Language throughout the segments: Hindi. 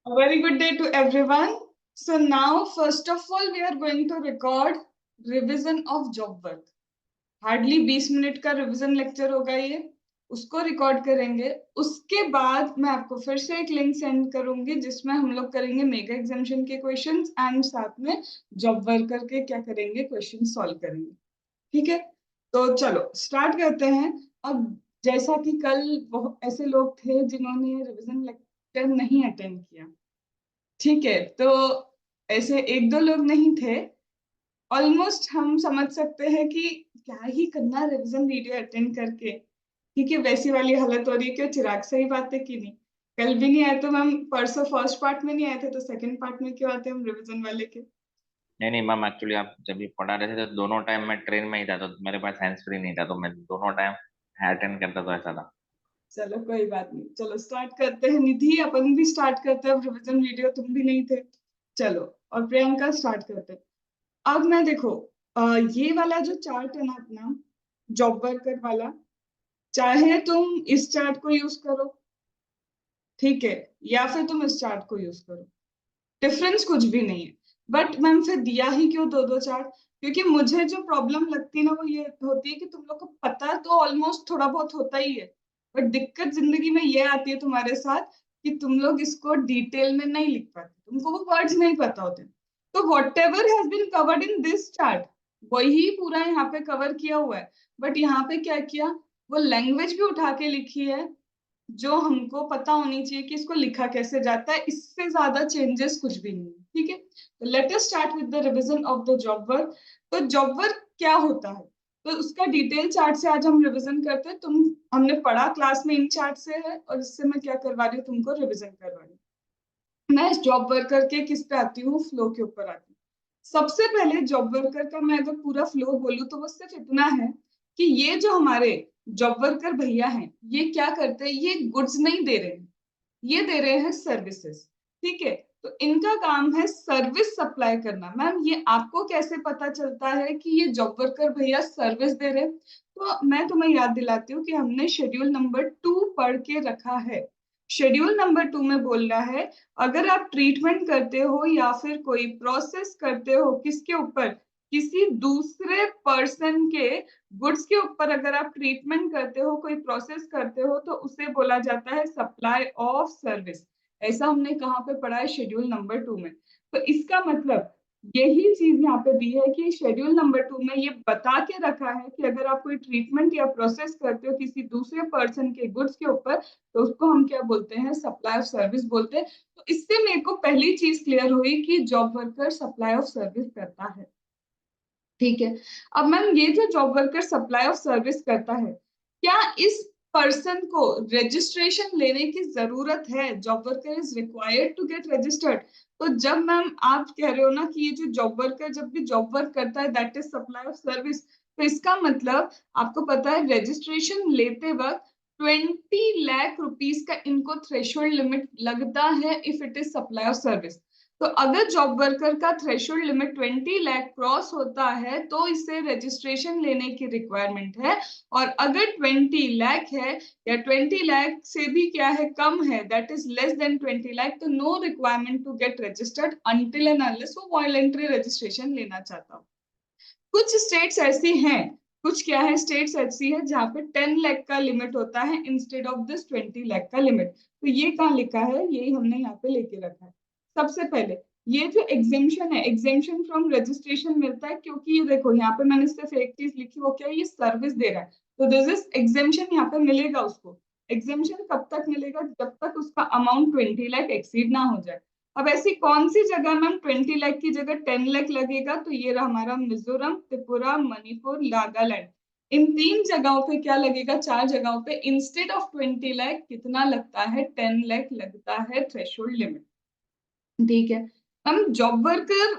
A very good day to everyone. So now, first of all, we are going to record revision of job work. Hardly 20 minute का रिवीजन लेक्चर होगा ये, उसको रिकॉर्ड करेंगे। उसके बाद मैं आपको फिर से एक लिंक सेंड करूंगी जिसमें हम लोग करेंगे मेगा एग्जामिशन के क्वेश्चंस एंड साथ में जॉब वर्कर के क्या करेंगे, क्वेश्चन सॉल्व करेंगे। ठीक है, तो चलो स्टार्ट करते हैं। अब जैसा कि कल ऐसे लोग थे जिन्होंने रिवीजन लेक्चर नहीं अटेंड किया, ठीक है, तो ऐसे एक दो लोग नहीं थे। ऑलमोस्ट हम समझ सकते हैं कि क्या ही करना रिवीजन वीडियो अटेंड करके। ठीक है, वैसी वाली हालत हो रही है। क्यों चिराग, सही बात है कि नहीं? कल भी नहीं आए तो मैम, परसों फर्स्ट पार्ट में नहीं आए थे तो सेकंड पार्ट में क्यों आते हम रिवीजन वाले के? नहीं नहीं मैम, एक्चुअली आप जब भी पढ़ा रहे थे तो दोनों टाइम मैं ट्रेन में ही था, तो मेरे पास हैंड्स फ्री नहीं था, तो मैं दोनों टाइम अटेंड करता, तो ऐसा था। चलो कोई बात नहीं, चलो स्टार्ट करते हैं। निधि, अपन भी स्टार्ट करते हैं रिवीजन वीडियो, तुम भी नहीं थे। चलो, और प्रियंका स्टार्ट करते हैं। अब मैं देखो, ये वाला जो चार्ट है ना अपना, जॉब वर्कर वाला, चाहे तुम इस चार्ट को यूज करो, ठीक है, या फिर तुम इस चार्ट को यूज करो, डिफरेंस कुछ भी नहीं है। बट मैम फिर दिया ही क्यों दो दो चार्ट? क्योंकि मुझे जो प्रॉब्लम लगती है ना, वो ये होती है कि तुम लोग को पता तो ऑलमोस्ट थोड़ा बहुत होता ही है, बट दिक्कत जिंदगी में ये आती है तुम्हारे साथ कि तुम लोग इसको डिटेल में नहीं लिख पाते, तुमको वो वर्ड्स नहीं पता होते। तो whatever has been covered in this chart, वही पूरा यहाँ पे कवर किया हुआ है। बट यहाँ पे क्या किया, वो लैंग्वेज भी उठा के लिखी है जो हमको पता होनी चाहिए कि इसको लिखा कैसे जाता है। इससे ज्यादा चेंजेस कुछ भी नहीं है। ठीक है, तो let us start with the revision of the job work. तो जॉब वर्क क्या होता है, तो उसका डिटेल चार्ट से आज हम रिवीजन करते हैं। हमने पढ़ा क्लास में इन चार्ट से है, और इससे मैं क्या करवा रही हूँ, तुमको रिवीजन करवा रही हूँ। मैं जॉब वर्कर के किस पे आती हूँ, फ्लो के ऊपर आती हूँ। सबसे पहले जॉब वर्कर का मैं अगर पूरा फ्लो बोलूँ तो वो सिर्फ इतना है कि ये जो हमारे जॉब वर्कर भैया हैं, ये क्या करते हैं, ये गुड्स नहीं दे रहे हैं, ये दे रहे हैं सर्विसेज। ठीक है, तो इनका काम है सर्विस सप्लाई करना। मैम ये आपको कैसे पता चलता है कि ये जॉब वर्कर भैया सर्विस दे रहे हैं? तो मैं तुम्हें याद दिलाती हूँ कि हमने शेड्यूल नंबर 2 पढ़ के रखा है। शेड्यूल नंबर 2 में बोल रहा है, अगर आप ट्रीटमेंट करते हो या फिर कोई प्रोसेस करते हो किसके ऊपर, किसी दूसरे पर्सन के गुड्स के ऊपर, अगर आप ट्रीटमेंट करते हो, कोई प्रोसेस करते हो, तो उसे बोला जाता है सप्लाई ऑफ सर्विस। ऐसा हमने कहाँ पे पढ़ा है, शेड्यूल नंबर 2 में। तो इसका मतलब यही चीज यहाँ पे दी है कि शेड्यूल नंबर 2 में ये बता के रखा है कि अगर आप कोई ट्रीटमेंट या प्रोसेस करते हो किसी दूसरे पर्सन के गुड्स के ऊपर, तो उसको हम क्या बोलते हैं, सप्लाई ऑफ सर्विस बोलते हैं। तो इससे मेरे को पहली चीज क्लियर हुई कि job worker supply of service करता है। ठीक है, अब मैम ये जो job worker supply of service करता है, क्या इस पर्सन को रजिस्ट्रेशन लेने की जरूरत है? Job worker is required to get registered. तो जब मैम आप कह रहे हो ना कि ये जो जॉब वर्कर जब भी जॉब वर्क करता है that is supply of service, तो इसका मतलब आपको पता है रजिस्ट्रेशन लेते वक्त 20 लाख रुपीस का इनको थ्रेशोल्ड लिमिट लगता है if it is supply of service. तो अगर जॉब वर्कर का थ्रेशोल्ड लिमिट 20 लाख क्रॉस होता है तो इसे रजिस्ट्रेशन लेने की रिक्वायरमेंट है। और अगर 20 लाख है या 20 लाख से भी क्या है, कम है, that is less than 20 lakh, तो no requirement to get registered until and unless वो वॉलंटरी रजिस्ट्रेशन लेना चाहता हो। कुछ स्टेट्स ऐसी हैं, कुछ क्या है, स्टेट्स ऐसी है जहाँ पे 10 लाख का लिमिट होता है इंस्टेड ऑफ दिस 20 लाख का लिमिट। तो ये कहाँ लिखा है, यही हमने यहाँ पे लेके रखा है। सबसे पहले ये जो एग्जेम्पशन है, एग्जेम्पशन फ्रॉम रजिस्ट्रेशन मिलता है, क्योंकि ये देखो यहाँ पे मैंने सिर्फ एक चीज लिखी, वो क्या है, ये सर्विस दे रहा है, तो दिस इज एग्जेम्पशन यहाँ पे मिलेगा उसको। एग्जेम्पशन कब तक मिलेगा, जब तक उसका अमाउंट 20 लाख एक्सीड ना हो जाए। अब ऐसी कौन सी जगह मैम 20 लाख की जगह 10 लाख लगेगा, तो ये रहा हमारा मिजोरम, त्रिपुरा, मणिपुर, नागालैंड। इन तीन जगहों पे क्या लगेगा, चार जगहों पे इंस्टेड ऑफ 20 लाख कितना लगता है, 10 लाख लगता है थ्रेशोल्ड लिमिट। ठीक है, हम जॉब वर्कर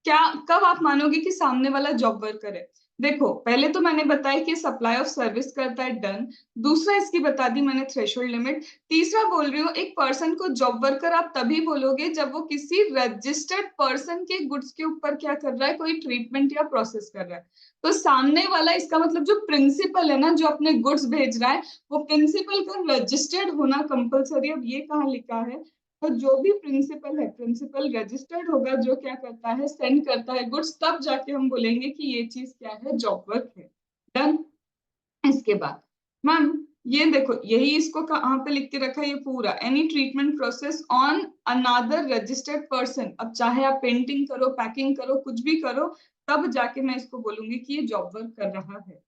क्या, कब आप मानोगे कि सामने वाला जॉब वर्कर है? देखो पहले तो मैंने बताया कि सप्लाई ऑफ सर्विस करता है, डन। दूसरा इसकी बता दी मैंने, थ्रेशोल्ड लिमिट। तीसरा बोल रही हूँ, एक पर्सन को जॉब वर्कर आप तभी बोलोगे जब वो किसी रजिस्टर्ड पर्सन के गुड्स के ऊपर क्या कर रहा है, कोई ट्रीटमेंट या प्रोसेस कर रहा है। तो सामने वाला, इसका मतलब जो प्रिंसिपल है ना, जो अपने गुड्स भेज रहा है, वो प्रिंसिपल का रजिस्टर्ड होना कंपलसरी। अब ये कहाँ लिखा है, तो जो भी प्रिंसिपल है, प्रिंसिपल रजिस्टर्ड होगा, जो क्या करता है, सेंड करता है गुड्स, तब जाके हम बोलेंगे कि ये चीज क्या है, जॉब वर्क है। डन। इसके बाद मैम ये देखो, यही इसको कहाँ पे लिख के रखा है, ये पूरा any treatment process on another registered person. अब चाहे आप पेंटिंग करो, पैकिंग करो, कुछ भी करो, तब जाके मैं इसको बोलूंगी कि ये जॉब वर्क कर रहा है।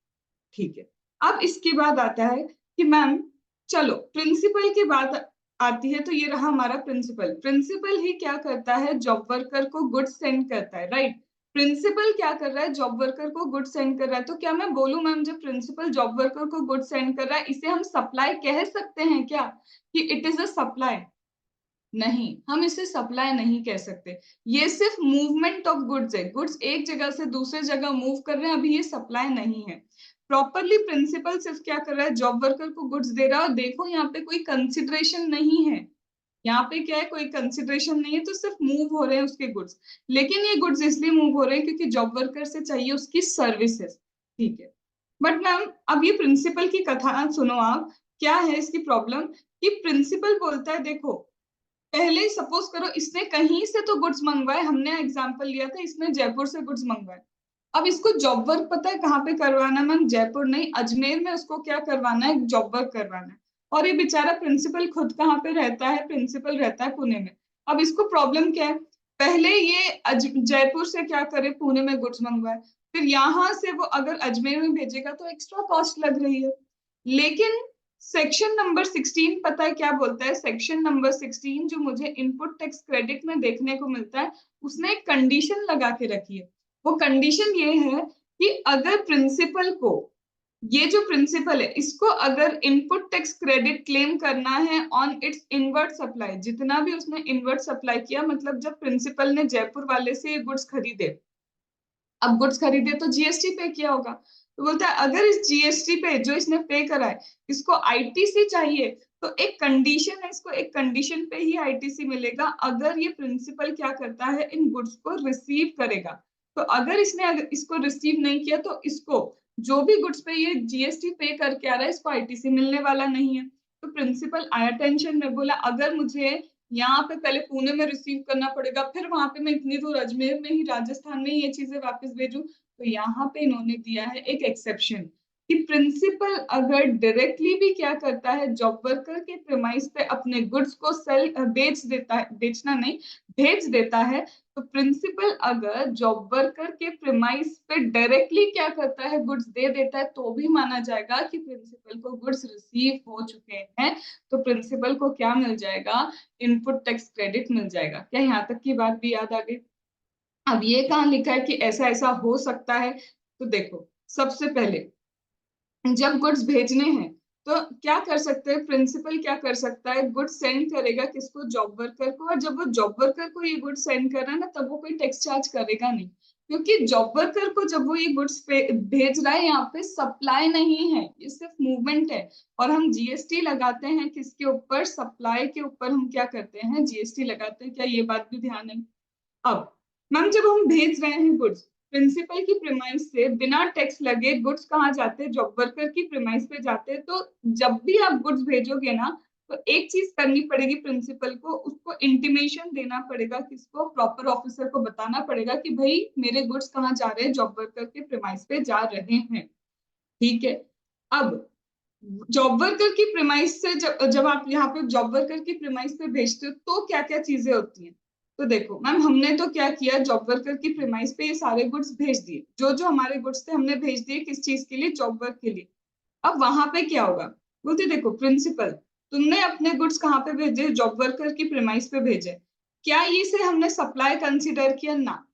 ठीक है। अब इसके बाद आता है कि मैम चलो प्रिंसिपल की बात आती है, तो ये रहा हमारा प्रिंसिपल। प्रिंसिपल ही क्या करता है, जॉब वर्कर को गुड्स सेंड करता है, राइट। प्रिंसिपल क्या कर रहा है, जॉब वर्कर को गुड्स सेंड कर रहा है। तो क्या मैं बोलूं मैम, जब प्रिंसिपल जॉब वर्कर को गुड्स सेंड कर रहा है, इसे हम सप्लाई कह सकते हैं क्या, कि इट इज अ सप्लाई? नहीं, हम इसे सप्लाई नहीं कह सकते। ये सिर्फ मूवमेंट ऑफ गुड्स है, गुड्स एक जगह से दूसरे जगह मूव कर रहे हैं, अभी ये सप्लाई नहीं है। प्रॉपरली प्रिंसिपल सिर्फ क्या कर रहा है, जॉब वर्कर को गुड्स दे रहा है। और देखो यहाँ पे कोई कंसिडरेशन नहीं है, यहाँ पे क्या है, कोई कंसिडरेशन नहीं है, तो सिर्फ मूव हो रहे हैं उसके गुड्स। लेकिन ये गुड्स इसलिए मूव हो रहे हैं क्योंकि जॉब वर्कर से चाहिए उसकी सर्विसेज। ठीक है। बट मैम अब ये प्रिंसिपल की कथा सुनो आप, क्या है इसकी प्रॉब्लम, कि प्रिंसिपल बोलता है देखो, पहले सपोज करो इसने कहीं से तो गुड्स मंगवाए, हमने एग्जांपल लिया था, इसने जयपुर से गुड्स मंगवाए। अब इसको जॉब वर्क पता है कहाँ पे करवाना है मैम, जयपुर नहीं, अजमेर में उसको क्या करवाना है, जॉब वर्क करवाना है। और ये बेचारा प्रिंसिपल खुद कहाँ पे रहता है, प्रिंसिपल रहता है पुणे में। अब इसको प्रॉब्लम क्या है, पहले ये जयपुर से क्या करे, पुणे में गुड्स मंगवाए, फिर यहाँ से वो अगर अजमेर में भेजेगा तो एक्स्ट्रा कॉस्ट लग रही है। लेकिन सेक्शन नंबर 16 पता है क्या बोलता है, सेक्शन नंबर 16 जो मुझे इनपुट टैक्स क्रेडिट में देखने को मिलता है, उसने एक कंडीशन लगा के रखी है। वो कंडीशन ये है कि अगर प्रिंसिपल को, ये जो प्रिंसिपल है, इसको अगर इनपुट टैक्स क्रेडिट क्लेम करना है ऑन इट्स इनवर्ट सप्लाई, जितना भी उसने इनवर्ट सप्लाई किया, मतलब जब प्रिंसिपल ने जयपुर वाले से ये गुड्स खरीदे, अब गुड्स खरीदे तो जीएसटी पे किया होगा, तो बोलता है अगर इस जीएसटी पे जो इसने पे करा है, इसको आईटीसी चाहिए, तो एक कंडीशन है, इसको एक कंडीशन पे ही आईटीसी मिलेगा, अगर ये प्रिंसिपल क्या करता है, इन गुड्स को रिसीव करेगा। तो अगर इसने अगर इसको रिसीव नहीं किया, तो इसको जो भी गुड्स पे ये जीएसटी पे करके आ रहा है, इसको आईटीसी मिलने वाला नहीं है। तो प्रिंसिपल आया टेंशन में, बोला अगर मुझे यहाँ पे पहले पुणे में रिसीव करना पड़ेगा, फिर वहां पे मैं इतनी दूर अजमेर में ही, राजस्थान में ही ये चीजें वापस भेजूं, तो यहाँ पे इन्होंने दिया है एक एक्सेप्शन, कि प्रिंसिपल अगर डायरेक्टली भी क्या करता है, जॉब वर्कर के प्रेमाइस पे अपने गुड्स को सेल बेच देता है, बेचना नहीं, भेज देता है, तो प्रिंसिपल अगर जॉब वर्कर के प्रेमाइस पे डायरेक्टली क्या करता है, गुड्स दे देता है, तो भी माना जाएगा कि प्रिंसिपल को गुड्स रिसीव हो चुके हैं। तो प्रिंसिपल को क्या मिल जाएगा, इनपुट टैक्स क्रेडिट मिल जाएगा। क्या यहाँ तक की बात भी याद आ गई? अब ये कहाँ लिखा है कि ऐसा ऐसा हो सकता है, तो देखो सबसे पहले जब गुड्स भेजने हैं, तो क्या कर सकते हैं, प्रिंसिपल क्या कर सकता है, गुड्स सेंड करेगा किसको, जॉब वर्कर को। और जब वो जॉब वर्कर को ये गुड्स सेंड कर रहा है ना, तब वो कोई टैक्स चार्ज करेगा नहीं, क्योंकि जॉब वर्कर को जब वो ये गुड्स भेज रहा है, यहाँ पे सप्लाई नहीं है, ये सिर्फ मूवमेंट है। और हम जीएसटी लगाते हैं किसके ऊपर, सप्लाई के ऊपर हम क्या करते हैं, जीएसटी लगाते हैं। क्या ये बात भी ध्यान है? अब मैम जब हम भेज रहे हैं गुड्स, प्रिंसिपल की प्रीमाइस से बिना टैक्स लगे गुड्स कहाँ जाते हैं, जॉब वर्कर की प्रीमाइस पे जाते हैं। तो जब भी आप गुड्स भेजोगे ना, तो एक चीज करनी पड़ेगी प्रिंसिपल को, उसको इंटीमेशन देना पड़ेगा, किसको, प्रॉपर ऑफिसर को बताना पड़ेगा कि भाई मेरे गुड्स कहाँ जा रहे हैं, जॉब वर्कर के प्रीमाइस पे जा रहे हैं। ठीक है। अब जॉब वर्कर की प्रीमाइस से जब आप यहाँ पे जॉब वर्कर की प्रीमाइस पे भेजते हो, तो क्या क्या चीजें होती हैं। तो देखो मैम हमने तो क्या किया, जॉब वर्कर की प्रीमाइस पे ये सारे गुड्स भेज दिए, जो जो हमारे गुड्स थे हमने भेज दिए, किस चीज के लिए, जॉब वर्क के लिए। अब वहां पे क्या होगा, बोलते देखो प्रिंसिपल, तुमने अपने गुड्स कहाँ पे भेजे, जॉब वर्कर की प्रीमाइस पे भेजे, क्या ये से हमने सप्लाई कंसिडर किया, ना।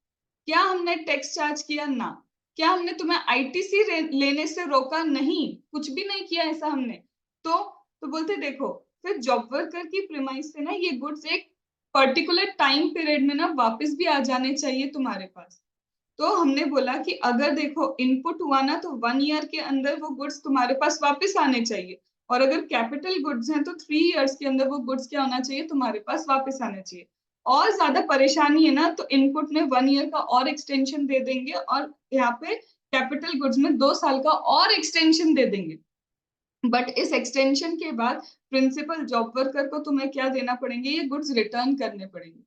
क्या हमने टैक्स चार्ज किया, ना। क्या हमने तुम्हें आईटीसी लेने से रोका, नहीं, कुछ भी नहीं किया ऐसा हमने। तो बोलते देखो, फिर जॉब वर्कर की प्रीमाइस से ना ये गुड्स एक पर्टिकुलर टाइम पीरियड में ना वापस भी आ जाने चाहिए तुम्हारे पास। तो हमने बोला कि अगर देखो इनपुट हुआ ना, तो 1 ईयर के अंदर वो गुड्स तुम्हारे पास वापस आने चाहिए। और अगर कैपिटल गुड्स हैं तो 3 ईयर्स के अंदर वो गुड्स क्या होना चाहिए, तुम्हारे पास वापस आने चाहिए। और ज्यादा परेशानी है ना, तो इनपुट में 1 ईयर का और एक्सटेंशन दे देंगे, और यहाँ पे कैपिटल गुड्स में 2 साल का और एक्सटेंशन दे देंगे। बट इस एक्सटेंशन के बाद प्रिंसिपल जॉब वर्कर को तुम्हें क्या देना पड़ेंगे, ये गुड्स रिटर्न करने पड़ेंगे।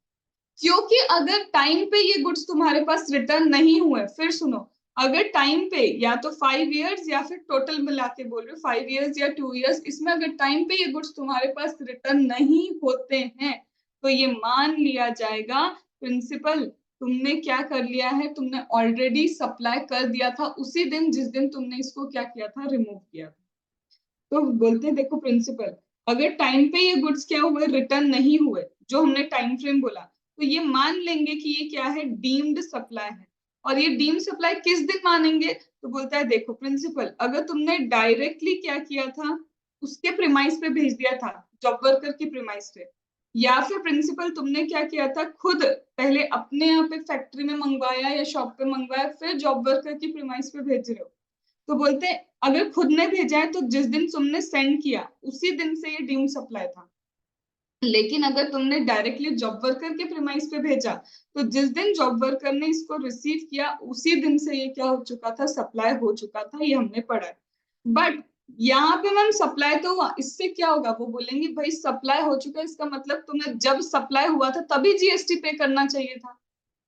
क्योंकि अगर टाइम पे ये गुड्स तुम्हारे पास रिटर्न नहीं हुए, फिर सुनो, अगर टाइम पे या तो 5 इयर्स या फिर टोटल मिला के बोल रहे हो 5 इयर्स या 2 इयर्स, इसमें अगर टाइम पे ये गुड्स तुम्हारे पास रिटर्न नहीं होते हैं तो ये मान लिया जाएगा प्रिंसिपल तुमने क्या कर लिया है, तुमने ऑलरेडी सप्लाई कर दिया था उसी दिन जिस दिन तुमने इसको क्या किया था, रिमूव किया था। तो बोलते हैं देखो प्रिंसिपल, अगर टाइम पे ये गुड्स क्या हुए, रिटर्न नहीं हुए, जो हमने टाइम फ्रेम बोला, तो ये मान लेंगे कि ये क्या है, डीम्ड सप्लाई है। और ये डीम्ड सप्लाई किस दिन मानेंगे, तो बोलता है देखो प्रिंसिपल, अगर तुमने डायरेक्टली क्या किया था, उसके प्रीमाइस पे भेज दिया था, जॉब वर्कर की प्रीमाइस पे, या फिर प्रिंसिपल तुमने क्या किया था, खुद पहले अपने यहाँ पे फैक्ट्री में मंगवाया या शॉप पे मंगवाया, फिर जॉब वर्कर की प्रीमाइस पे भेज रहे हो, तो बोलते हैं अगर खुद ने भेजा है तो जिस दिन तुमने सेंड किया उसी दिन से ये डीम्ड सप्लाई था। लेकिन अगर तुमने डायरेक्टली जॉब वर्कर के प्रीमाइस पे भेजा तो जिस दिन जॉब वर्कर ने इसको रिसीव किया उसी दिन से ये क्या हो चुका था, सप्लाई हो चुका था, ये हमने पढ़ा है। बट यहाँ पे मैम सप्लाई तो हुआ, इससे क्या होगा, वो बोलेंगे भाई सप्लाई हो चुका है, इसका मतलब तुम्हें जब सप्लाई हुआ था तभी जीएसटी पे करना चाहिए था।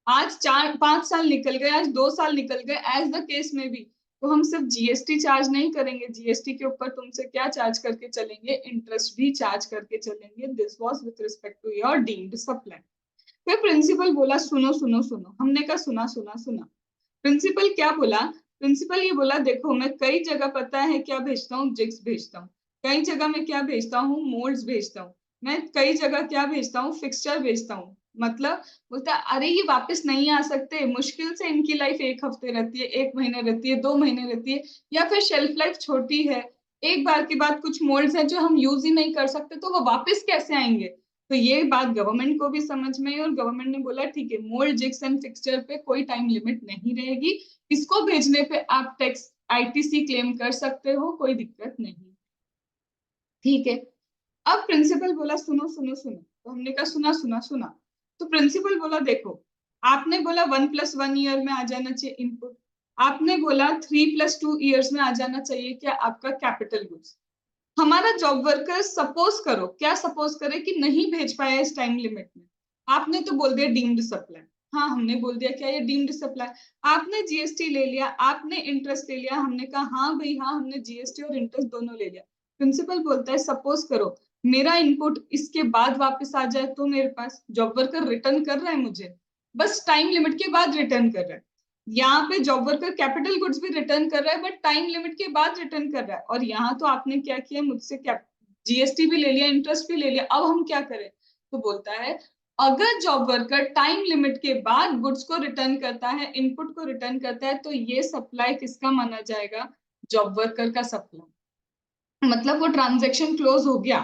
आज 4-5 साल निकल गए, आज 2 साल निकल गए, एज द केस में भी, तो हम सिर्फ जीएसटी चार्ज नहीं करेंगे, जीएसटी के ऊपर तुमसे क्या चार्ज करके चलेंगे, इंटरेस्ट भी चार्ज करके चलेंगे। This was with respect to your deemed supply. फिर प्रिंसिपल बोला सुनो सुनो सुनो, हमने कहा सुना सुना सुना। प्रिंसिपल क्या बोला, प्रिंसिपल ये बोला देखो मैं कई जगह पता है क्या भेजता हूँ, जिग्स भेजता हूँ, कई जगह मैं क्या भेजता हूँ, मोल्ड्स भेजता हूँ, मैं कई जगह क्या भेजता हूँ, फिक्सचर भेजता हूँ। मतलब बोलता है अरे ये वापस नहीं आ सकते, मुश्किल से इनकी लाइफ 1 हफ्ते रहती है, 1 महीने रहती है, 2 महीने रहती है, या फिर शेल्फ लाइफ छोटी है, एक बार के बाद कुछ मोल्ड्स हैं जो हम यूज ही नहीं कर सकते, तो वो वापस कैसे आएंगे। तो ये बात गवर्नमेंट को भी समझ में आई और गवर्नमेंट ने बोला ठीक है, मोल्ड, जिग्स एंड फिक्सचर पे कोई टाइम लिमिट नहीं रहेगी, इसको भेजने पे आप टैक्स आईटीसी क्लेम कर सकते हो, कोई दिक्कत नहीं। ठीक है। अब प्रिंसिपल बोला सुनो सुनो सुनो, तो हमने कहा सुना सुना सुना। तो प्रिंसिपल बोला देखो, आपने बोला 1+1 ईयर में आ जाना चाहिए इनपुट, आपने बोला 3+2 ईयर्स में आ जाना चाहिए क्या, आपका कैपिटल गुड्स। हमारा जॉब वर्कर सपोज करो, क्या सपोज करे कि नहीं भेज पाया इस टाइम लिमिट में, आपने तो बोल दिया डीम्ड सप्लाई। हाँ हमने बोल दिया क्या ये डीम्ड सप्लाई, आपने जीएसटी ले लिया, आपने इंटरेस्ट ले लिया, हमने कहा हाँ भाई हाँ, हमने जीएसटी और इंटरेस्ट दोनों ले लिया। प्रिंसिपल बोलता है सपोज करो मेरा इनपुट इसके बाद वापस आ जाए, तो मेरे पास जॉब वर्कर रिटर्न कर रहा है मुझे, बस टाइम लिमिट के बाद रिटर्न कर रहा है। यहाँ पे जॉब वर्कर कैपिटल गुड्स भी रिटर्न कर रहा है बट टाइम लिमिट के बाद रिटर्न कर रहा है, और यहाँ तो आपने क्या किया, मुझसे जीएसटी भी ले लिया, इंटरेस्ट भी ले लिया, अब हम क्या करें। तो बोलता है अगर जॉब वर्कर टाइम लिमिट के बाद गुड्स को रिटर्न करता है, इनपुट को रिटर्न करता है, तो ये सप्लाई किसका माना जाएगा, जॉब वर्कर का सप्लाई। मतलब वो ट्रांजेक्शन क्लोज हो गया।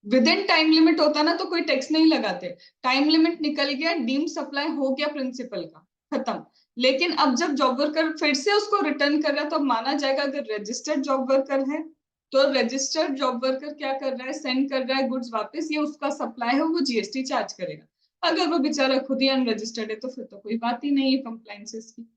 विद इन टाइम लिमिट होता ना तो कोई टैक्स नहीं लगाते, टाइम लिमिट निकल गया, डीम्ड सप्लाई हो गया प्रिंसिपल का, खत्म। लेकिन अब जब जॉब वर्कर फिर से उसको रिटर्न कर रहा है तो माना जाएगा, अगर रजिस्टर्ड जॉब वर्कर है तो रजिस्टर्ड जॉब वर्कर क्या कर रहा है, सेंड कर रहा है गुड्स वापस, ये उसका सप्लाई है, वो जीएसटी चार्ज करेगा। अगर वो बेचारा खुद ही अनरजिस्टर्ड है तो फिर तो कोई बात ही नहीं है कंप्लायंसेस की।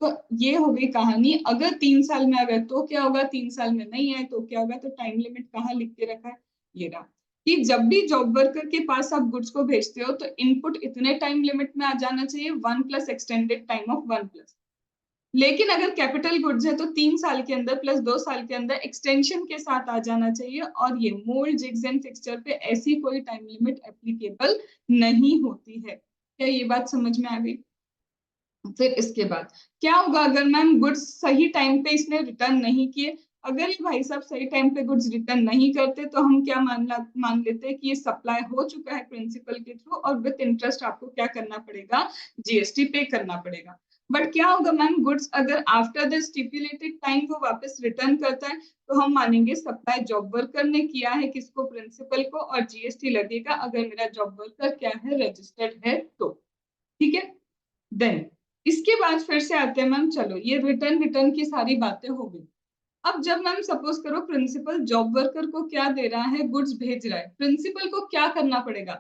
तो ये हो गई कहानी, अगर 3 साल में आ गए तो क्या होगा, 3 साल में नहीं आए तो क्या होगा। तो टाइम लिमिट कहाँ लिख के रखा है, ये रहा, कि जब भी जॉब वर्कर के पास आप गुड्स को भेजते हो तो इनपुट इतने टाइम लिमिट में आ जाना चाहिए, 1+ एक्सटेंडेड टाइम ऑफ 1+। लेकिन अगर कैपिटल गुड्स है तो 3 साल के अंदर प्लस 2 साल के अंदर एक्सटेंशन के साथ आ जाना चाहिए, और ये मोल्ड, जिग्स एंड फिक्सचर पे ऐसी कोई टाइम लिमिट एप्लीकेबल नहीं होती है। क्या ये बात समझ में आ गई। फिर इसके बाद क्या होगा, अगर मैम गुड्स सही टाइम पे इसने रिटर्न नहीं किए, अगर ये भाई साहब सही टाइम पे गुड्स रिटर्न नहीं करते तो हम क्या मान लेते हैं कि ये सप्लाई हो चुका है प्रिंसिपल के थ्रू, और विद इंटरेस्ट आपको क्या करना पड़ेगा, जीएसटी पे करना पड़ेगा। बट क्या होगा मैम, गुड्स अगर आफ्टर द स्टिपुलेटेड टाइम वो वापस रिटर्न करता है तो हम मानेंगे सप्लाई जॉब वर्कर ने किया है, किसको, प्रिंसिपल को, और जीएसटी लगेगा अगर मेरा जॉब वर्कर क्या है, रजिस्टर्ड है तो। ठीक है। देन इसके बाद फिर से आते हैं मैम, चलो ये रिटर्न रिटर्न की सारी बातें हो गई। अब जब मैम सपोज करो प्रिंसिपल जॉब वर्कर को क्या दे रहा है, गुड्स भेज रहा है, प्रिंसिपल को क्या करना पड़ेगा,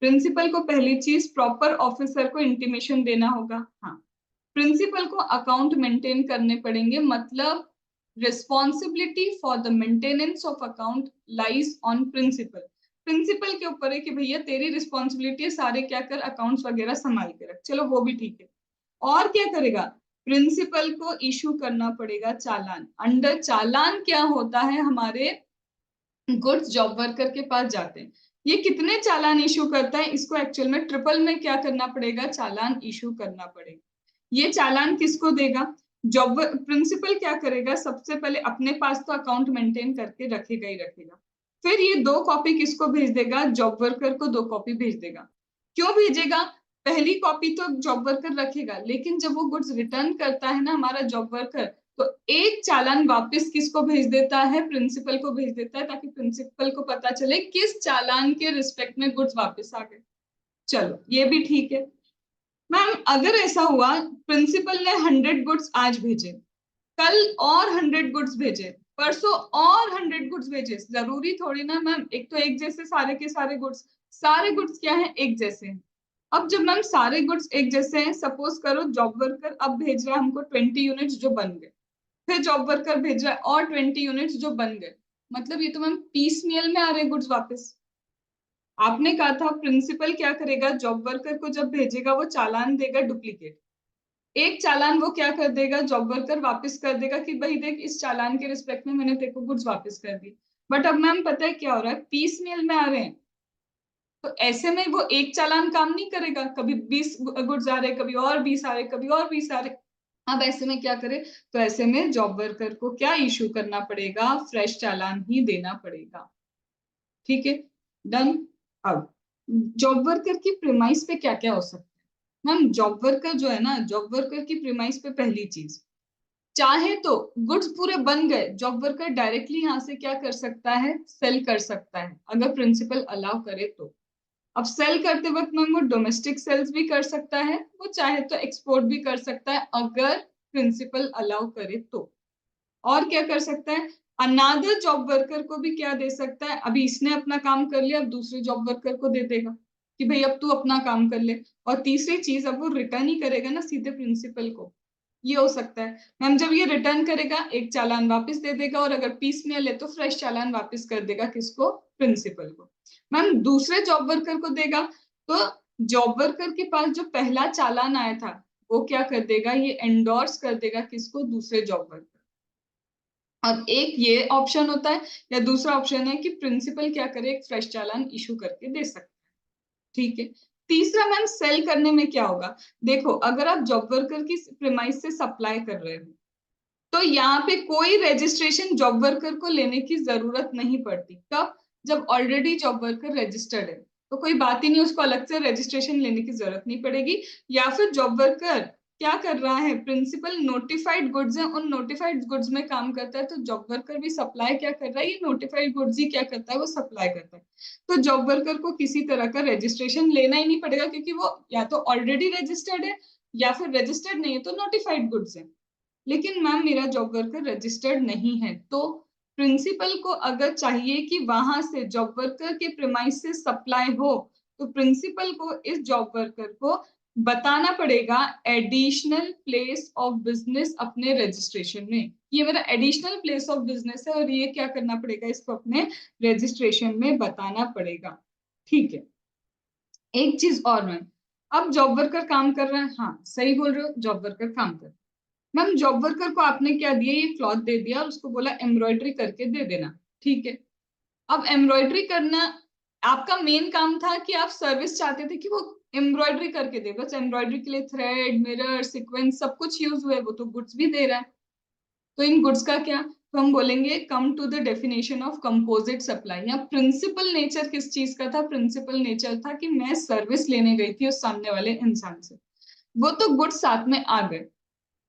प्रिंसिपल को पहली चीज प्रॉपर ऑफिसर को इंटीमेशन देना होगा। हाँ, प्रिंसिपल को अकाउंट मेंटेन करने पड़ेंगे, मतलब responsibility for the maintenance of account lies on principal. Principal के ऊपर है कि भैया तेरी रिस्पॉन्सिबिलिटी है, सारे क्या कर, अकाउंट्स वगैरह संभाल के रख। चलो वो भी ठीक है। और क्या करेगा, प्रिंसिपल को इशू करना पड़ेगा चालान। अंडर चालान क्या होता है, हमारे गुड्स जॉब वर्कर के पास जाते हैं। ये कितने चालान इशू करता है, इसको एक्चुअल में ट्रिपल में क्या करना पड़ेगा, चालान इशू करना पड़ेगा। ये चालान किसको देगा, जॉब प्रिंसिपल क्या करेगा, सबसे पहले अपने पास तो अकाउंट मेंटेन करके रखेगा ही रखेगा, फिर ये 2 कॉपी किसको भेज देगा, जॉब वर्कर को 2 कॉपी भेज देगा। क्यों भेजेगा, पहली कॉपी तो जॉब वर्कर रखेगा, लेकिन जब वो गुड्स रिटर्न करता है ना हमारा जॉब वर्कर, तो एक चालान वापस किसको भेज देता है, प्रिंसिपल को भेज देता है, ताकि प्रिंसिपल को पता चले किस चालान के रिस्पेक्ट में गुड्स वापस आ गए। चलो ये भी ठीक है। मैम अगर ऐसा हुआ, प्रिंसिपल ने 100 गुड्स आज भेजे, कल और 100 गुड्स भेजे, परसों और 100 गुड्स भेजे, जरूरी थोड़ी ना मैम एक तो एक जैसे सारे के सारे गुड्स, सारे गुड्स क्या है, एक जैसे हैं। अब जब मैम सारे गुड्स एक जैसे हैं, सपोज करो जॉब वर्कर अब भेज रहा है हमको 20 यूनिट्स जो बन गए, फिर जॉब वर्कर भेज रहा है और 20 यूनिट्स जो बन गए, मतलब ये तो मैम पीस मेल में आ रहे गुड्स वापस। आपने कहा था प्रिंसिपल क्या करेगा, जॉब वर्कर को जब भेजेगा वो चालान देगा डुप्लीकेट, एक चालान वो क्या कर देगा, जॉब वर्कर वापस कर देगा कि भाई देख इस चालान के रिस्पेक्ट में मैंने तेरे को गुड्स वापस कर दी। बट अब मैम पता है क्या हो रहा है, पीस मेल में आ रहे हैं, तो ऐसे में वो एक चालान काम नहीं करेगा, कभी 20 गुड्स आ रहे, कभी और 20 आ रहे, कभी और 20 आ रहे। अब ऐसे में क्या करे, तो ऐसे में जॉब वर्कर को क्या इशू करना पड़ेगा, फ्रेश चालान ही देना पड़ेगा। ठीक है, डन। अब जॉब वर्कर की प्रीमाइस पे क्या क्या हो सकता है, मैम जॉब वर्कर जो है ना, जॉब वर्कर की प्रीमाइस पे पहली चीज, चाहे तो गुड्स पूरे बन गए, जॉब वर्कर डायरेक्टली यहाँ से क्या कर सकता है, सेल कर सकता है, अगर प्रिंसिपल अलाउ करे तो। अब सेल करते वक्त मैम वो डोमेस्टिक सेल्स भी कर सकता है, वो चाहे तो एक्सपोर्ट भी कर सकता है, अगर प्रिंसिपल अलाउ करे तो। और क्या कर सकता है, अनादर जॉब वर्कर को भी क्या दे सकता है, अभी इसने अपना काम कर लिया, अब दूसरे जॉब वर्कर को दे देगा कि भाई अब तू अपना काम कर ले। और तीसरी चीज, अब वो रिटर्न ही करेगा ना सीधे प्रिंसिपल को, ये हो सकता है। मैम जब ये रिटर्न करेगा एक चालान वापस दे देगा, और अगर पीस में ले तो फ्रेश चालान वापस कर देगा, किसको, प्रिंसिपल को। मैम दूसरे जॉब वर्कर को देगा, तो जॉब वर्कर के पास जो पहला चालान आया था वो क्या कर देगा, ये एंडोर्स कर देगा, किसको, दूसरे जॉब वर्कर। और एक ये ऑप्शन होता है, या दूसरा ऑप्शन है कि प्रिंसिपल क्या करे, एक फ्रेश चालान इशू करके दे सकता है। ठीक है। तीसरा मैम सेल करने में क्या होगा, देखो अगर आप जॉब वर्कर की प्रीमाइस से सप्लाई कर रहे हो, तो यहाँ पे कोई रजिस्ट्रेशन जॉब वर्कर को लेने की जरूरत नहीं पड़ती। कब, जब ऑलरेडी जॉब वर्कर रजिस्टर्ड है, तो कोई बात ही नहीं, उसको अलग से रजिस्ट्रेशन लेने की जरूरत नहीं पड़ेगी। या फिर जॉब वर्कर क्या कर रहा है, प्रिंसिपल नोटिफाइड गुड्स है, उन नोटिफाइड गुड्स में काम करता है, तो जॉब वर्कर भी सप्लाई क्या कर रहा है, ये नोटिफाइड गुड्स ही क्या करता है, वो सप्लाई करता है। तो जॉब वर्कर को किसी तरह का रजिस्ट्रेशन लेना ही नहीं पड़ेगा, क्योंकि वो या तो ऑलरेडी रजिस्टर्ड है, या फिर रजिस्टर्ड नहीं है तो नोटिफाइड गुड्स है। लेकिन मैम मेरा जॉब वर्कर रजिस्टर्ड नहीं है, तो प्रिंसिपल को अगर चाहिए कि वहां से जॉब वर्कर के प्रीमाइस से सप्लाई हो, तो प्रिंसिपल को इस जॉब वर्कर को बताना पड़ेगा एडिशनल प्लेस ऑफ बिजनेस अपने रजिस्ट्रेशन में, ये मेरा एडिशनल प्लेस ऑफ बिजनेस है, और ये क्या करना पड़ेगा, इसको अपने रजिस्ट्रेशन में बताना पड़ेगा। ठीक है। एक चीज और मैम, अब जॉब वर्कर काम कर रहा है, हाँ सही बोल रहे हो, जॉब वर्कर काम कर रहा है। मैम जॉब वर्कर को आपने क्या दिया, ये क्लॉथ दे दिया और उसको बोला एम्ब्रॉयडरी करके दे देना। ठीक है। अब एम्ब्रॉयडरी करना आपका मेन काम था, कि आप सर्विस चाहते थे कि वो एम्ब्रॉयडरी करके दे, बस एम्ब्रॉयडरी के लिए थ्रेड, मिरर, सीक्वेंस सब कुछ यूज हुए, वो तो गुड्स भी दे रहा है। तो इन गुड्स का क्या, तो हम बोलेंगे come to the definition of composite supply. या प्रिंसिपल नेचर किस चीज का था, प्रिंसिपल नेचर था कि मैं सर्विस लेने गई थी उस सामने वाले इंसान से, वो तो गुड्स साथ में आ गए।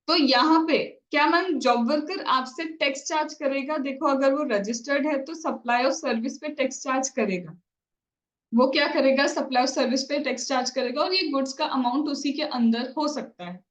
तो यहाँ पे क्या मैम जॉब वर्कर आपसे टैक्स चार्ज करेगा, देखो अगर वो रजिस्टर्ड है तो सप्लाई ऑफ सर्विस पे टैक्स चार्ज करेगा, वो क्या करेगा, सप्लाई ऑफ सर्विस पे टैक्स चार्ज करेगा, और ये गुड्स का अमाउंट उसी के अंदर हो सकता है।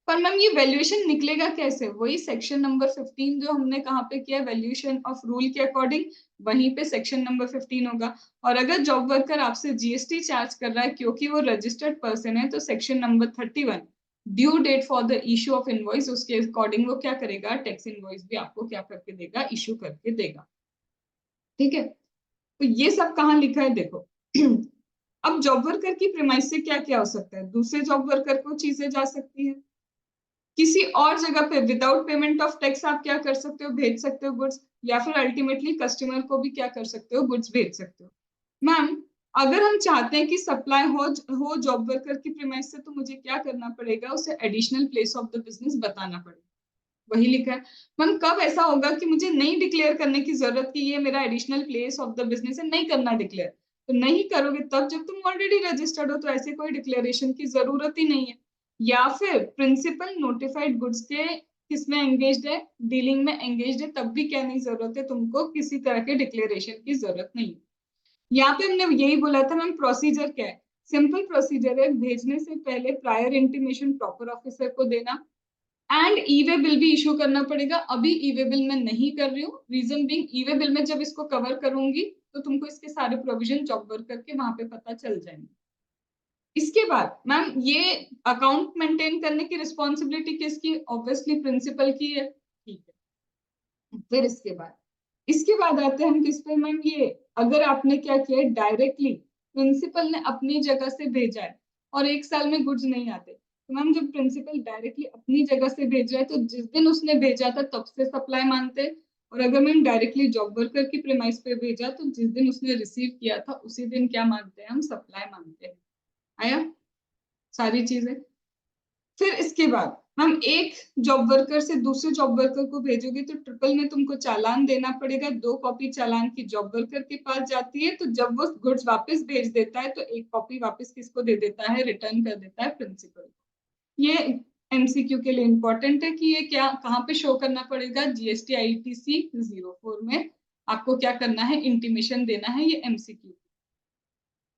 पर मैम ये वैल्यूएशन निकलेगा कैसे, वही सेक्शन नंबर 15 जो हमने कहाँ पे किया, वैल्यूएशन ऑफ रूल के अकॉर्डिंग, वहीं पे सेक्शन नंबर 15 होगा। और अगर जॉब वर्कर आपसे जीएसटी चार्ज कर रहा है क्योंकि वो रजिस्टर्ड पर्सन है, तो section number 31 due date for the issue of invoice, उसके अकॉर्डिंग वो क्या करेगा, टैक्स इनवॉइस भी आपको क्या करके देगा, इश्यू करके देगा। ठीक है, तो ये सब कहाँ लिखा है देखो। अब जॉब वर्कर की प्रेमाइस से क्या क्या हो सकता है, दूसरे जॉब वर्कर को चीजें जा सकती है, किसी और जगह पे विदाउट पेमेंट ऑफ टैक्स आप क्या कर सकते हो, भेज सकते हो गुड्स, या फिर अल्टीमेटली कस्टमर को भी क्या कर सकते हो, गुड्स भेज सकते हो। मैम अगर हम चाहते हैं कि सप्लाई हो जॉब वर्कर की प्रीमाइस से, तो मुझे क्या करना पड़ेगा, उसे additional place of the business बताना पड़ेगा, वही लिखा है। मैम कब ऐसा होगा कि मुझे नहीं डिक्लेयर करने की जरूरत कि ये मेरा additional place of the business है, नहीं करना डिक्लेयर, तो नहीं करोगे तब जब तुम ऑलरेडी रजिस्टर्ड हो, तो ऐसे कोई डिक्लेरेशन की जरूरत ही नहीं है। या फिर प्रिंसिपल नोटिफाइड गुड्स के किसमें एंगेज्ड है, डीलिंग में एंगेज्ड है, तब भी क्या नहीं जरूरत है, तुमको किसी तरह के डिक्लेरेशन की जरूरत नहीं है। यहाँ पे हमने यही बोला था मैम, प्रोसीजर क्या है, सिंपल प्रोसीजर है, भेजने से पहले प्रायर इंटीमेशन प्रॉपर ऑफिसर को देना, एंड ई वे बिल भी इशू करना पड़ेगा। अभी ई वे बिल मैं नहीं कर रही हूँ, रीजन बीइंग ई वे बिल में जब इसको कवर करूंगी तो तुमको इसके सारे प्रोविजन जॉब वर्कर के वहां पे पता चल जाएंगे। इसके बाद मैम ये अकाउंट मेंटेन करने की रिस्पॉन्सिबिलिटी किसकी, ऑब्वियसली प्रिंसिपल की है। ठीक है, फिर इसके बाद आते हैं हम किस पे मैम, ये अगर आपने क्या किया, डायरेक्टली प्रिंसिपल ने अपनी जगह से भेजा है और 1 साल में गुड्स नहीं आते, तो मैम जब प्रिंसिपल डायरेक्टली अपनी जगह से भेज रहा है, तो जिस दिन उसने भेजा था तब से सप्लाई मानते हैं। और अगर मैम डायरेक्टली जॉब वर्कर की प्रेमाइस पे भेजा, तो जिस दिन उसने रिसीव किया था उसी दिन क्या मानते हैं, हम सप्लाई मानते हैं। आया सारी चीजें। फिर इसके बाद हम एक जॉब वर्कर से दूसरे जॉब वर्कर को भेजोगे, तो ट्रिपल में तुमको चालान देना पड़ेगा, 2 कॉपी चालान की जॉब वर्कर के पास जाती है, तो जब वो गुड्स वापस भेज देता है तो 1 कॉपी वापस किसको दे देता है, रिटर्न कर देता है प्रिंसिपल को। ये एमसीक्यू के लिए इंपॉर्टेंट है कि ये क्या कहाँ पे शो करना पड़ेगा, जीएसटी आईटीसी 04 में आपको क्या करना है, इंटीमेशन देना है, ये एमसीक्यू।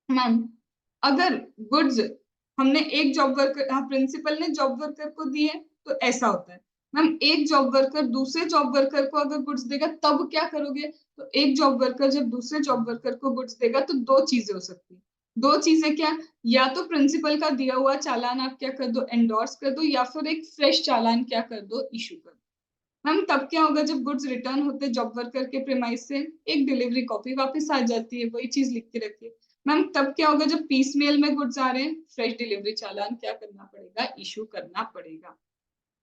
मैम अगर गुड्स हमने एक जॉब वर्कर, हाँ प्रिंसिपल ने जॉब वर्कर को दिए, तो ऐसा होता है। मैम एक जॉब वर्कर दूसरे जॉब वर्कर को अगर गुड्स देगा तब क्या करोगे, तो एक जॉब वर्कर जब दूसरे जॉब वर्कर को गुड्स देगा तो 2 चीजें हो सकती है। 2 चीजें क्या, या तो प्रिंसिपल का दिया हुआ चालान आप क्या कर दो, एंडोर्स कर दो, या फिर एक फ्रेश चालान क्या कर दो, इशू कर दो। मैम तब क्या होगा, जब गुड्स रिटर्न होते जॉब वर्कर के प्रेमाइस से, एक डिलीवरी कॉपी वापस आ जाती है, वही चीज लिख के रखिए। मैम तब क्या होगा, जब पीस मेल में गुड्स आ रहे हैं, फ्रेश डिलीवरी चालान क्या करना पड़ेगा, इशू करना पड़ेगा।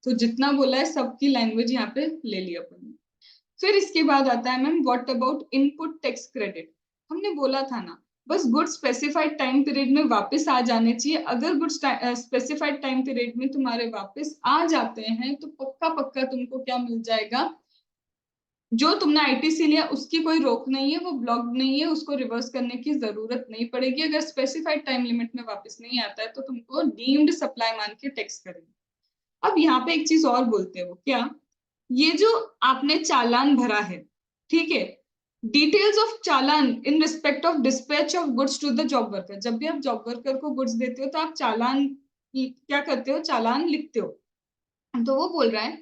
तो जितना बोला है सबकी लैंग्वेज यहाँ पे ले लिया अपन ने। फिर इसके बाद आता है ma'am, what about input tax credit. हमने बोला था ना, बस गुड्स स्पेसिफाइड टाइम पीरियड में वापस आ जाने चाहिए। अगर गुड्स स्पेसिफाइड टाइम पीरियड में तुम्हारे वापस आ जाते हैं, तो पक्का पक्का तुमको क्या मिल जाएगा, जो तुमने आईटीसी लिया उसकी कोई रोक नहीं है, वो ब्लॉक नहीं है, उसको रिवर्स करने की जरूरत नहीं पड़ेगी। अगर स्पेसिफाइड टाइम लिमिट में वापस नहीं आता है, तो तुमको डीम्ड सप्लाई मान के टैक्स करेंगे। अब यहाँ पे एक चीज और बोलते हैं, वो क्या, ये जो आपने चालान भरा है, ठीक है, details of challan in respect of dispatch of goods to the job worker. जब भी आप जॉब वर्कर को गुड्स देते हो, तो आप चालान क्या करते हो, चालान लिखते हो। तो वो बोल रहा है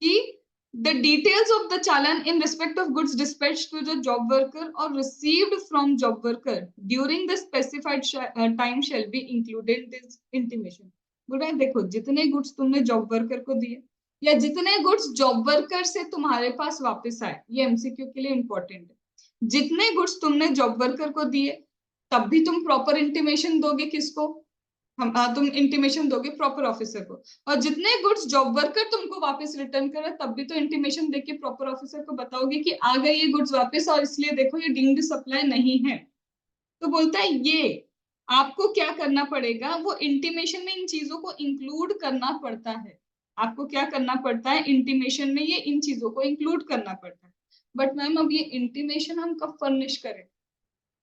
कि the details of the challan in respect of goods dispatched to the job worker or received from job worker during the specified time shall be included in this intimation। बोल रहा है देखो, जितने गुड्स तुमने जॉब वर्कर को दिए या जितने गुड्स जॉब वर्कर से तुम्हारे पास वापस आए, ये एमसीक्यू के लिए इंपॉर्टेंट है। जितने गुड्स तुमने जॉब वर्कर को दिए, तब भी तुम प्रॉपर इंटीमेशन दोगे किसको, तुम इंटीमेशन दोगे प्रॉपर ऑफिसर को। और जितने गुड्स जॉब वर्कर तुमको वापस रिटर्न करे, तब भी तो इंटीमेशन देके प्रॉपर ऑफिसर को बताओगे कि आ गए ये गुड्स वापस, और इसलिए देखो ये डीम्ड सप्लाई नहीं है। तो बोलता है ये आपको क्या करना पड़ेगा, वो इंटीमेशन में इन चीजों को इंक्लूड करना पड़ता है। आपको क्या करना पड़ता है, इंटीमेशन में ये इन चीजों को इंक्लूड करना पड़ता है। बट मैम अब ये इंटीमेशन हम कब फर्निश करें,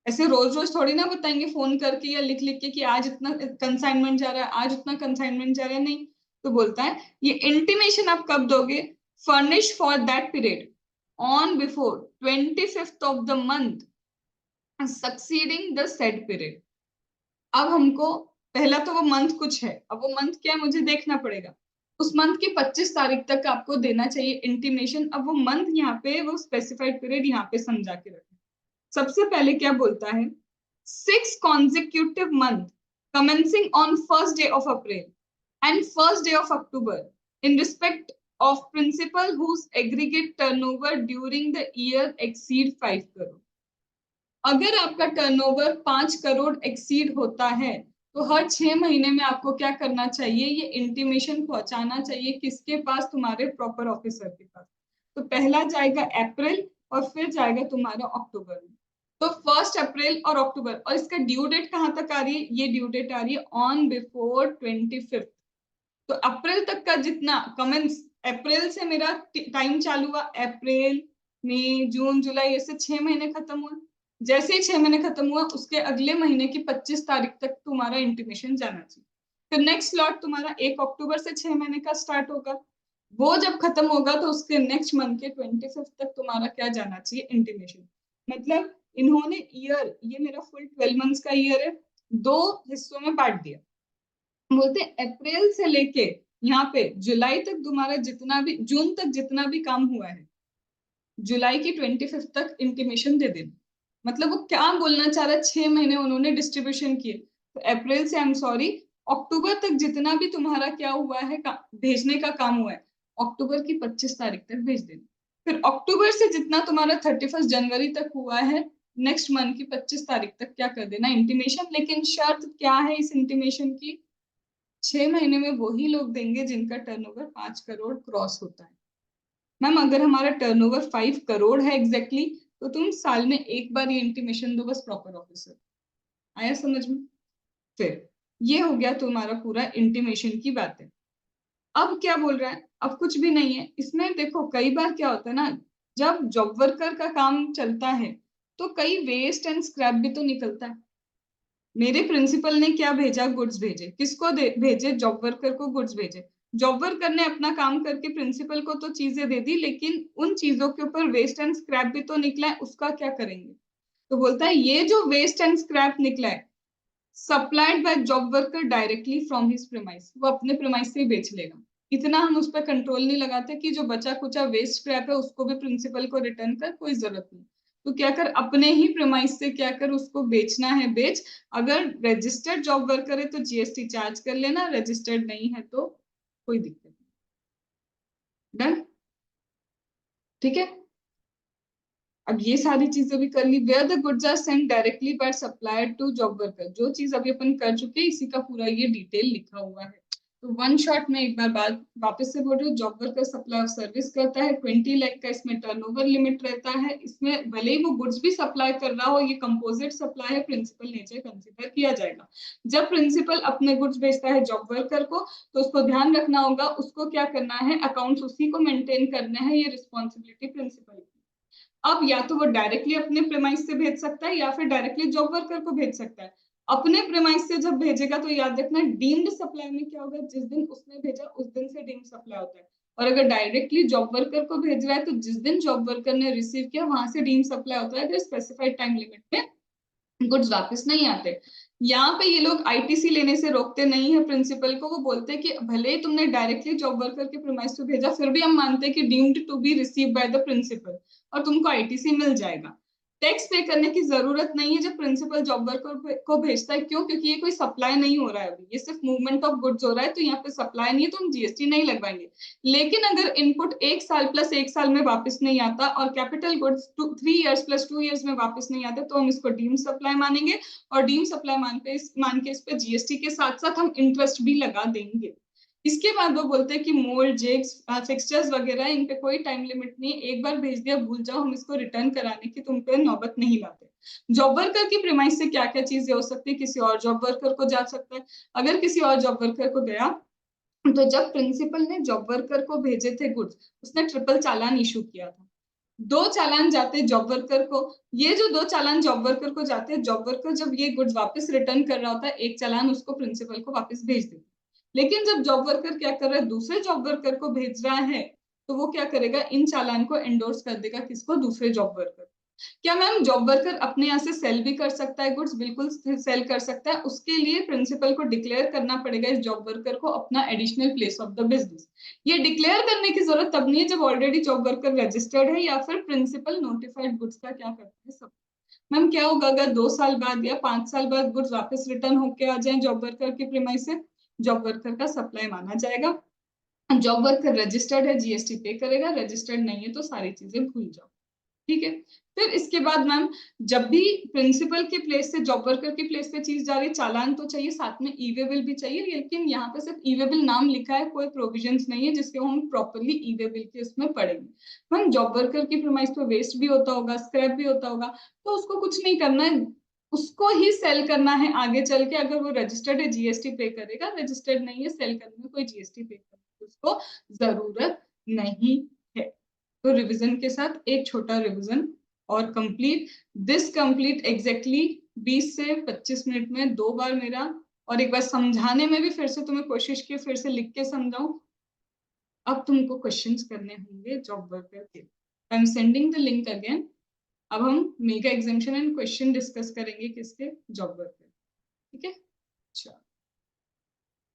ऐसे रोज रोज थोड़ी ना बताएंगे फोन करके या लिख लिख के कि आज इतना कंसाइनमेंट जा रहा है, आज उतना कंसाइनमेंट जा रहा है, नहीं। तो बोलता है ये इंटीमेशन आप कब दोगे, furnish for that period on before 25th of the month succeeding the said period. अब हमको पहला तो वो मंथ कुछ है, अब वो मंथ क्या है मुझे देखना पड़ेगा। उस मंथ की 25 तारीख तक आपको देना चाहिए इंटीमेशन। अब वो मंथ यहाँ पे, वो स्पेसिफाइड पीरियड यहाँ पे समझा के रखें। सबसे पहले क्या बोलता है, 6 consecutive month commencing on first day of April and first day of October in respect of principal whose aggregate turnover during the year exceed 5 crore. अगर आपका टर्नओवर 5 करोड़ एक्सीड होता है तो हर 6 महीने में आपको क्या करना चाहिए, ये इंटीमेशन पहुंचाना चाहिए किसके पास, तुम्हारे प्रॉपर ऑफिसर के पास। तो पहला जाएगा अप्रैल और फिर जाएगा तुम्हारा अक्टूबर में। तो 1 अप्रैल और अक्टूबर, और इसका ड्यू डेट कहां तक आ रही है, ये ड्यू डेट आ रही है ऑन बिफोर 25। तो अप्रैल तक का जितना कमेंस, अप्रैल से मेरा टाइम चालू हुआ, अप्रैल मई जून जुलाई, ऐसे 6 महीने खत्म हुआ। जैसे ही 6 महीने खत्म हुआ उसके अगले महीने की 25 तारीख तक तुम्हारा इंटीमेशन जाना चाहिए। फिर नेक्स्ट स्लॉट तुम्हारा 1 अक्टूबर से 6 महीने का स्टार्ट होगा, वो जब खत्म होगा तो उसके नेक्स्ट मंथ के 25 तक तुम्हारा क्या जाना चाहिए, इंटीमेशन। मतलब इन्होंने ईयर, ये मेरा फुल 12 मंथ्स का ईयर है, 2 हिस्सों में बांट दिया। बोलते अप्रैल से लेके यहाँ पे जुलाई तक तुम्हारा जितना भी, जून तक जितना भी काम हुआ है, जुलाई की 25 तक इंटीमेशन दे देना। मतलब वो क्या बोलना चाह रहा है, 6 महीने उन्होंने डिस्ट्रीब्यूशन किए, तो अप्रैल से, आई एम सॉरी, अक्टूबर तक जितना भी तुम्हारा क्या हुआ है, भेजने का काम हुआ है, अक्टूबर की 25 तारीख तक भेज देना। फिर अक्टूबर से जितना तुम्हारा 31 जनवरी तक हुआ है, नेक्स्ट मंथ की 25 तारीख तक क्या कर देना, इंटीमेशन। लेकिन शर्त क्या है इस इंटीमेशन की, 6 महीने में वही लोग देंगे जिनका टर्नओवर 5 करोड़ क्रॉस होता है। मैम अगर हमारा टर्नओवर 5 करोड़ है एग्जैक्टली, तो तुम साल में एक बार ये इंटीमेशन दो बस प्रॉपर ऑफिसर। आया समझ में? फिर ये हो गया तुम्हारा पूरा इंटीमेशन की बात है। अब क्या बोल रहा है, अब कुछ भी नहीं है इसमें। देखो कई बार क्या होता है ना, जब जॉब वर्कर का काम चलता है तो कई वेस्ट एंड स्क्रैप भी तो निकलता है। मेरे प्रिंसिपल ने क्या भेजा, गुड्स भेजे, किसको भेजे, जॉब वर्कर को गुड्स भेजे। जॉब वर्कर ने अपना काम करके प्रिंसिपल को तो चीजें दे दी, लेकिन उन चीजों के ऊपर वेस्ट एंड स्क्रैप भी तो निकला है, उसका क्या करेंगे। तो बोलता है ये जो वेस्ट एंड स्क्रैप निकला है, supplied by job worker directly from his premise, वो अपने प्रेमाइस से ही बेच लेगा। इतना हम उस पर कंट्रोल नहीं लगाते कि जो बचा कुचा वेस्ट स्क्रैप है उसको भी प्रिंसिपल को रिटर्न कर, कोई जरूरत नहीं। तो क्या कर, अपने ही प्रेमाइस से क्या कर, उसको बेचना है बेच। अगर रजिस्टर्ड जॉब वर्कर है तो जीएसटी चार्ज कर लेना, रजिस्टर्ड नहीं है तो कोई दिक्कत नहीं। डन, ठीक है। अब ये सारी चीजें भी कर ली। Where the goods are sent directly by supplier to job worker, जो चीज अभी अपन कर चुके हैं इसी का पूरा ये डिटेल लिखा हुआ है। तो वन शॉट में एक बार बात वापस से बोल रही हूँ, job worker supply of service करता है, 20 लाख का इसमें टर्नओवर लिमिट रहता है। इसमें भले ही वो गुड्स भी सप्लाई कर रहा हो, ये कंपोजिट सप्लाई है, प्रिंसिपल नेचर कंसिडर किया जाएगा। जब प्रिंसिपल अपने गुड्स बेचता है जॉब वर्कर को, तो उसको ध्यान रखना होगा, उसको क्या करना है, अकाउंट्स उसी को मेंटेन करना है, ये रिस्पॉन्सिबिलिटी प्रिंसिपल की। अब या तो वो डायरेक्टली अपने प्रेमाइस से भेज सकता है या फिर डायरेक्टली जॉब वर्कर को भेज सकता है। अपने प्रेमाइस से जब भेजेगा तो याद रखना डीम्ड सप्लाई में क्या होगा, जिस दिन उसने भेजा उस दिन से डीम्ड सप्लाई होता है। और अगर डायरेक्टली जॉब वर्कर को भेज रहा है तो जिस दिन जॉब वर्कर ने रिसीव किया वहां से डीम्ड सप्लाई होता है, अगर स्पेसिफाइड टाइम लिमिट में गुड्स वापस नहीं आते। यहाँ पे ये लोग आईटीसी लेने से रोकते नहीं है प्रिंसिपल को, वो बोलते हैं कि भले ही तुमने डायरेक्टली जॉब वर्कर के प्रीमाइस पे भेजा, फिर भी हम मानते हैं कि deemed to be receive by the principal और तुमको आईटीसी मिल जाएगा। टैक्स पे करने की जरूरत नहीं है जब प्रिंसिपल जॉब वर्कर को भेजता है। क्यों? क्योंकि ये कोई सप्लाई नहीं हो रहा है अभी, ये सिर्फ मूवमेंट ऑफ गुड्स हो रहा है, तो यहाँ पे सप्लाई नहीं है तो हम जीएसटी नहीं लगवाएंगे। लेकिन अगर इनपुट 1 साल प्लस 1 साल में वापस नहीं आता और capital goods 3 years plus 2 years में वापस नहीं आते, तो हम इसको डीम सप्लाई मानेंगे। और डीम सप्लाई मान के इस पे जीएसटी के साथ साथ हम इंटरेस्ट भी लगा देंगे। इसके बाद वो बोलते हैं कि मोल्ड, जिग्स, फिक्सचर्स वगैरह, इन पे कोई टाइम लिमिट नहीं, एक बार भेज दिया भूल जाओ, हम इसको रिटर्न कराने की तुम पे नौबत नहीं लाते। जॉब वर्कर की प्रेमाइस से क्या क्या चीजें हो सकती है, किसी और जॉब वर्कर को जा सकता है। अगर किसी और जॉब वर्कर को गया तो जब प्रिंसिपल ने जॉब वर्कर को भेजे थे गुड्स, उसने ट्रिपल चालान इशू किया था। 2 चालान जाते जॉब वर्कर को, ये जो 2 चालान जॉब वर्कर को जाते हैं, जॉब वर्कर जब ये गुड्स वापस रिटर्न कर रहा होता है, एक चालान उसको प्रिंसिपल को वापस भेज देता है। लेकिन जब जॉब वर्कर क्या कर रहा है, दूसरे जॉब वर्कर को भेज रहा है, तो वो क्या करेगा, इन चालान को एंडोर्स कर देगा, किसको, दूसरे जॉब वर्कर। क्या मैम जॉब वर्कर अपने यहाँ से सेल भी कर सकता है गुड्स? बिल्कुल सेल कर सकता है। उसके लिए प्रिंसिपल को डिक्लेयर करना पड़ेगा इस जॉब वर्कर को अपना additional place of the business. ये डिक्लेयर करने की जरूरत तब नहीं है जब ऑलरेडी जॉब वर्कर रजिस्टर्ड है या फिर प्रिंसिपल नोटिफाइड गुड्स का क्या करता है सब। मैम क्या होगा अगर 2 साल बाद या 5 साल बाद गुड्स वापस रिटर्न होके आ जाए जॉब वर्कर के प्रीमाइस से, जॉब वर्कर का सप्लाई माना जाएगा। जॉब वर्कर रजिस्टर्ड है, जीएसटी पे करेगा, रजिस्टर्ड नहीं है तो सारी चीजें भूल जाओ। ठीक है। फिर इसके बाद मैम, जब भी प्रिंसिपल के प्लेस से जॉब वर्कर के प्लेस पे चीज जा रही है, चालान तो चाहिए, साथ में ई-वे बिल भी चाहिए, लेकिन यहाँ पे सिर्फ ई-वे बिल नाम लिखा है, कोई प्रोविजंस नहीं है जिसके हम प्रॉपरली ई-वे बिल के उसमें पढ़ेंगे। मैम जॉब वर्कर की प्रीमाइस पे वेस्ट भी होता होगा, स्क्रैप भी होता होगा, तो उसको कुछ नहीं करना है, उसको ही सेल करना है आगे चल के। अगर वो रजिस्टर्ड है जीएसटी पे करेगा, रजिस्टर्ड नहीं है सेल करने में कोई जीएसटी पे करने की उसको जरूरत नहीं है। तो रिवीजन के साथ एक छोटा रिवीजन और कंप्लीट दिस कंप्लीट एग्जैक्टली 20 से 25 मिनट में 2 बार मेरा, और एक बार समझाने में भी फिर से तुम्हें कोशिश की, फिर से लिख के समझाऊं। अब तुमको क्वेश्चंस करने होंगे जॉब वर्कर के। I am sending the link again. अब हम mega examination and question discuss करेंगे किसके, जॉब वर्कर। ठीक है, अच्छा।